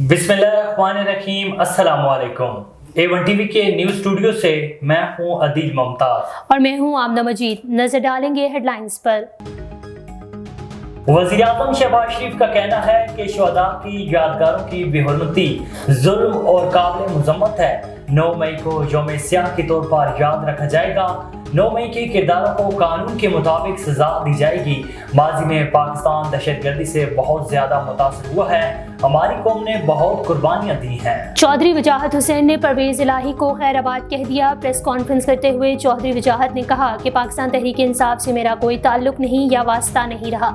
बिस्मिल्लाहिर्रहमानिर्रहीम, अस्सलाम वालेकुम। A1 टीवी के न्यूज़ स्टूडियो से मैं हूं अदील मुमताज और मैं हूं आमना मजीद। नजर डालेंगे हेडलाइंस पर। वज़ीर आज़म शहबाज शरीफ का कहना है कि शुहदा की यादगारों की बेहुरमती जुल्म और काबिल मुज़म्मत है। 9 मई को यौम स्याह के तौर पर याद रखा जाएगा। 9 मई के किरदारों को कानून के मुताबिक सजा दी जाएगी। माजी में पाकिस्तान दहशतगर्दी से बहुत ज्यादा मुतासर हुआ है। हमारी कौम ने बहुत कुर्बानियां दी हैं। चौधरी वजाहत हुसैन ने परवेज इलाही को खैराबाद कह दिया। प्रेस कॉन्फ्रेंस करते हुए चौधरी वजाहत ने कहा कि पाकिस्तान तहरीक इंसाफ से मेरा कोई ताल्लुक नहीं या वास्ता नहीं रहा।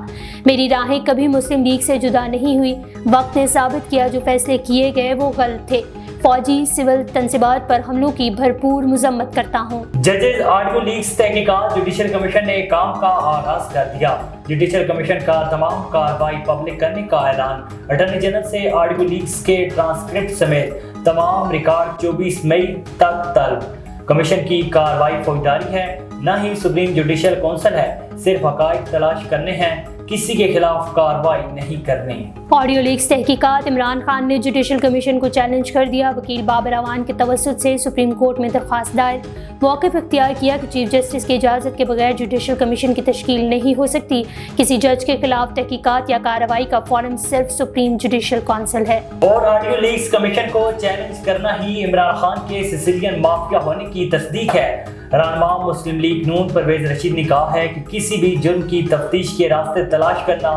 मेरी राहें कभी मुस्लिम लीग से जुदा नहीं हुई। वक्त ने साबित किया जो फैसले किए गए वो गलत थे। फौजी सिविल तंसीबात पर हमलों की भरपूर मुजम्मत करता हूँ। जजेस ऑडियो लीक्स तहकीकात जुडिशल कमीशन ने काम का आगाज कर दिया। जुडिशल कमीशन का तमाम कार्रवाई पब्लिक करने का ऐलान। अटॉर्नी जनरल से ऑडियो लीक्स के ट्रांसक्रिप्ट समेत तमाम रिकॉर्ड 24 मई तक तलब। कमीशन की कार्रवाई फौजदारी है, न ही सुप्रीम जुडिशल काउंसिल है। सिर्फ हकाइक तलाश करने हैं, किसी के खिलाफ कार्रवाई नहीं करनी। ऑडियो लीक्स तहकीकात। इमरान खान ने जुडिशल कमीशन को चैलेंज कर दिया। वकील बाबर अवान के तवस्सुत से सुप्रीम कोर्ट में दरख्वास्त दायर। मौक़िफ़ इख्तियार किया कि चीफ जस्टिस की इजाज़त के बगैर जुडिशल कमीशन की तश्कील नहीं हो सकती। किसी जज के खिलाफ तहकीकात या कार्रवाई का फॉरम सिर्फ सुप्रीम जुडिशल काउंसिल है। और ऑडियो लीक्स कमीशन को चैलेंज करना ही इमरान खान के सिसिलियन माफिया होने की तस्दीक है। रहनुमा मुस्लिम लीग नून परवेज रशीद ने कहा है कि किसी भी जुर्म की तफ्तीश के रास्ते तलाश करना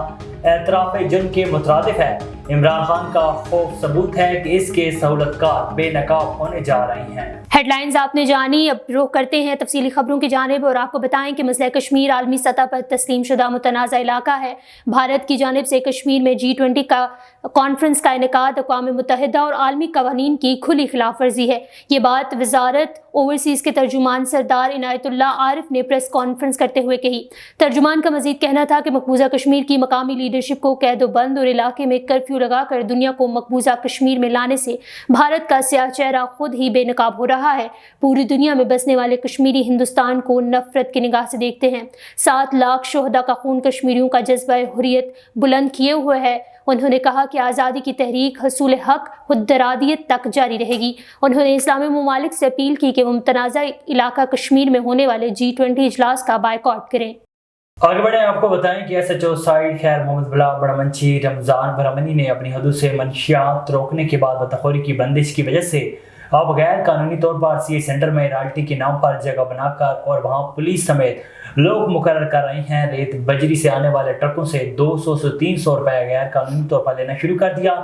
एतराफ़ जुर्म के मुतरादिफ है। इमरान खान का खौफ सबूत है कि इसके सहूलतकार बेनकाब होने जा रही हैं। हेडलाइंस आपने जानी। अब रुख करते हैं तफसीली खबरों की जानिब और आपको बताएं कि मसला कश्मीर आलमी सतह पर तस्लीम शुदा मुतनाज़ा इलाका है। भारत की जानिब से कश्मीर में G20 का कॉन्फ्रेंस का इनेकाद अक़वाम मुत्तहिदा और आलमी कवानीन की खुली खिलाफ वर्जी है। ये बात वजारत ओवरसीज़ के तर्जुमान सरदार इनायतुल्लाह आरिफ ने प्रेस कॉन्फ्रेंस करते हुए कही। तर्जुमान का मजीद कहना था कि मकबूजा कश्मीर की मकामी लीडरशिप को कैदोबंद और इलाके में कर्फ्यू लगाकर दुनिया को मकबूजा कश्मीर में लाने से भारत का स्याह चेहरा खुद ही बेनकाब हो रहा है। पूरी दुनिया में बसने वाले कश्मीरी हिंदुस्तान को नफरत की निगाह से देखते हैं। 7 लाख शोहदा का खून कश्मीरियों का जज्बा हुर्रियत बुलंद किए हुए है। उन्होंने कहा कि आज़ादी की तहरीक हसूल हक खुदरादियत तक जारी रहेगी। उन्होंने इस्लामी ममालिक से अपील की कि वो मुतनाज़ा इलाका कश्मीर में होने वाले G20 इजलास का बायकॉट करें। आगे बढ़े आपको बताएं कि SHO साइड खैर मोहम्मद बिला बड़मंची रमज़ान बरमनी ने अपनी हदूद से मंशियात रोकने के बाद बदखोरी की बंदिश की वजह से अब गैर कानूनी तौर पर CA सेंटर में रॉयल्टी के नाम पर जगह बनाकर और वहां पुलिस समेत लोग मुकर्रर कर रहे हैं। रेत बजरी से आने वाले ट्रकों से 200 से 300 रुपये गैर कानूनी तौर पर लेना शुरू कर दिया।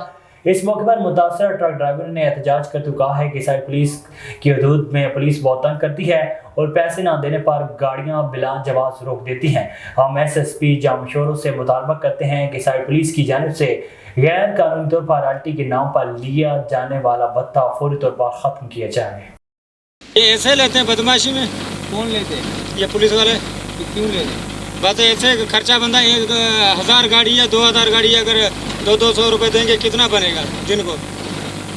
इस मौके पर मुतासर ट्रक ड्राइवर ने एहतजाज करते हुए कहा है कि साइड पुलिस की हदूद में पुलिस बहुत तंग करती है और पैसे ना देने पर गाड़ियां बिला जवाब रोक देती हैं। हम SSP जामशोरों से मुतालबा करते हैं कि साइड पुलिस की जानिब से गैर कानूनी तौर पर रॉयल्टी के नाम पर लिया जाने वाला भत्ता फौरी तौर पर खत्म किया जाए। ये ऐसे लेते हैं बदमाशी में। कौन लेते हैं? ये पुलिस वाले क्यों लेते हैं? बात ऐसे खर्चा बंदा 1000 गाड़ी या 2000 गाड़ी अगर 200 रुपए देंगे कितना बनेगा दिन को?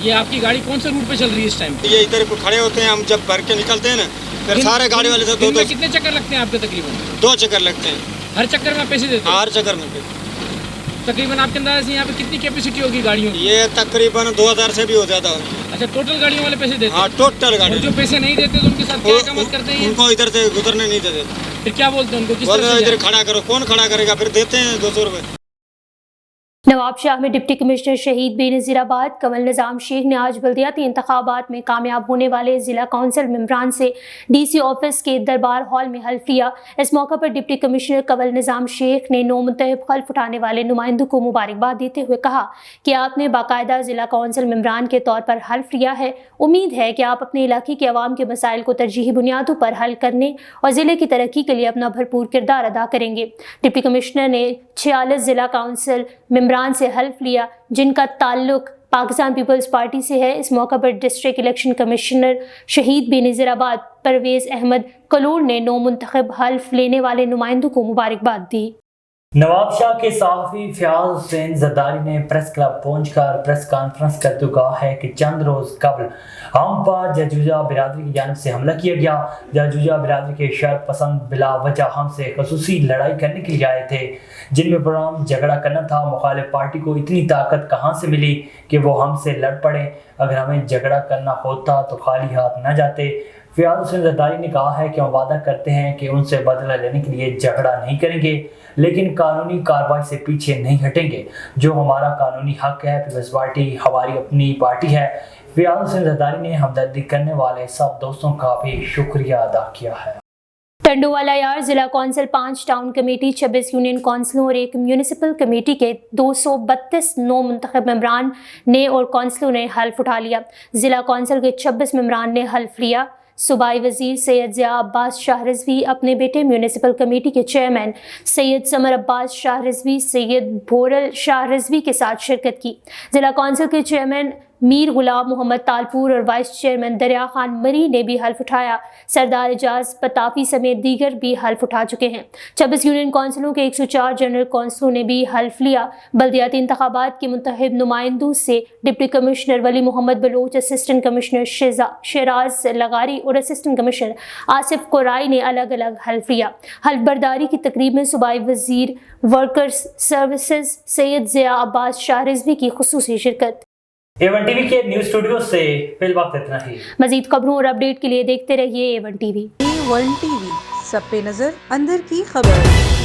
ये आपकी गाड़ी कौन से रूट पे चल रही है इस टाइम? ये इधर को खड़े होते हैं, हम जब भर के निकलते हैं ना फिर सारे गाड़ी वाले से दिन में कितने चक्कर लगते हैं आपके? तकरीबन 2 चक्कर लगते हैं। हर चक्कर में आप पैसे देते हैं? हर चक्कर में तकरीबन आपके अंदाज से यहाँ पे कितनी कैपेसिटी होगी गाड़ियों की? ये तकरीबन 2000 से भी हो जाता है। अच्छा, टोटल गाड़ियों वाले पैसे देते हैं? हाँ, टोटल गाड़ी। और जो पैसे नहीं देते तो उनके साथ क्या काम करते हैं? उनको इधर से गुजरने नहीं देते। फिर क्या बोलते हैं उनको? किस बोलते तरह हैं से इधर खड़ा करो। कौन खड़ा करेगा? फिर देते हैं 200 रुपए। नवाबशाह में डिप्टी कमिश्नर शहीद बेनज़ीराबाद कमल निज़ाम शेख ने आज बल्दियाती इंतखाबात में कामयाब होने वाले ज़िला कौंसिल मेंबरान से DC ऑफिस के दरबार हॉल में हल्फ लिया। इस मौका पर डिप्टी कमिश्नर कमल निज़ाम शेख ने नौमुंतखब हल्फ उठाने वाले नुमाइंदों को मुबारकबाद देते हुए कहा कि आपने बाकायदा ज़िला कौंसिल मेंबरान के तौर पर हल्फ लिया है। उम्मीद है कि आप अपने इलाके के अवाम के मसाइल को तरजीही बुनियादों पर हल करने और ज़िले की तरक्की के लिए अपना भरपूर किरदार अदा करेंगे। डिप्टी कमिश्नर ने 46 ज़िला कौंसिल मेंबरान से हल्फ लिया जिनका ताल्लुक पाकिस्तान पीपल्स पार्टी से है। इस मौका पर डिस्ट्रिक्ट इलेक्शन कमिश्नर शहीद बेनज़ीराबाद परवेज़ अहमद कलोर ने नौमुंतखब हल्फ लेने वाले नुमाइंदों को मुबारकबाद दी। नवाब शाह के सहाफ़ी फयाज हुसैन जरदारी ने प्रेस क्लब पहुंचकर प्रेस कॉन्फ्रेंस करते हुए कहा है कि चंद रोज़ कबल हम पर जरजूजा बिरादरी की जानिब से हमला किया गया। जरजूजा बिरादरी के शर पसंद बिला वजह हमसे खसूसी लड़ाई करने के लिए आए थे, जिनमें प्रोग्राम झगड़ा करना था। मुखालिफ पार्टी को इतनी ताकत कहाँ से मिली कि वो हमसे लड़ पड़े? अगर हमें झगड़ा करना होता तो खाली हाथ न जाते। फयाज हुसैन जरदारी ने कहा है कि हम वादा करते हैं कि उनसे बदला लेने के लिए झगड़ा नहीं करेंगे, लेकिन कानूनी कार्रवाई से पीछे नहीं हटेंगे। जो हमारा कानूनी हक है, पीपल्स पार्टी हमारी अपनी पार्टी है। फयाज हुसैन जरदारी ने हमदर्दी करने वाले सब दोस्तों का भी शुक्रिया अदा किया है। टंडोवाला यार जिला कौंसिल 5 टाउन कमेटी 26 यूनियन कौंसिलों और एक म्यूनिसिपल कमेटी के 232 नौ मुंतखब मेंबरान ने और कौंसिलों ने हल्फ उठा लिया। जिला कौंसिल के 26 मेंबरान ने हल्फ लिया। सूबाई वजीर सैयद ज़िया अब्बास शाह रिजवी अपने बेटे म्यूनिसिपल कमेटी के चेयरमैन सैयद समर अब्बास शाह रिजवी, सैयद भोरल शाह रिजवी के साथ शिरकत की। जिला कौंसिल के चेयरमैन मीर गुलाम मोहम्मद तालपुर और वाइस चेयरमैन दरिया खान मरी ने भी हल्फ उठाया। सरदार एजाज पताफी समेत दीगर भी हल्फ उठा चुके हैं। 26 यूनियन कौंसिलों के 104 जनरल कौंसिलों ने भी हल्फ लिया। बल्दियाती इंतखाबात के मुंतखब नुमाइंदों से डिप्टी कमिश्नर वली मोहम्मद बलोच, असिस्टेंट कमिश्नर शेराज लगारी और असिस्टेंट कमिश्नर आसिफ कोराई ने अलग अलग हल्फ लिया। हल्फ बर्दारी की तकरीब में सूबाई वजीर वर्कर्स सर्विसेज सैयद ज़िया अब्बास शाह रिजवी की खुसूसी शिरकत। A1 टीवी के न्यूज़ स्टूडियो से फिल वक्त इतना ही। मजीद खबरों और अपडेट के लिए देखते रहिए A1 टीवी। A1 टीवी, सब पे नजर, अंदर की खबर।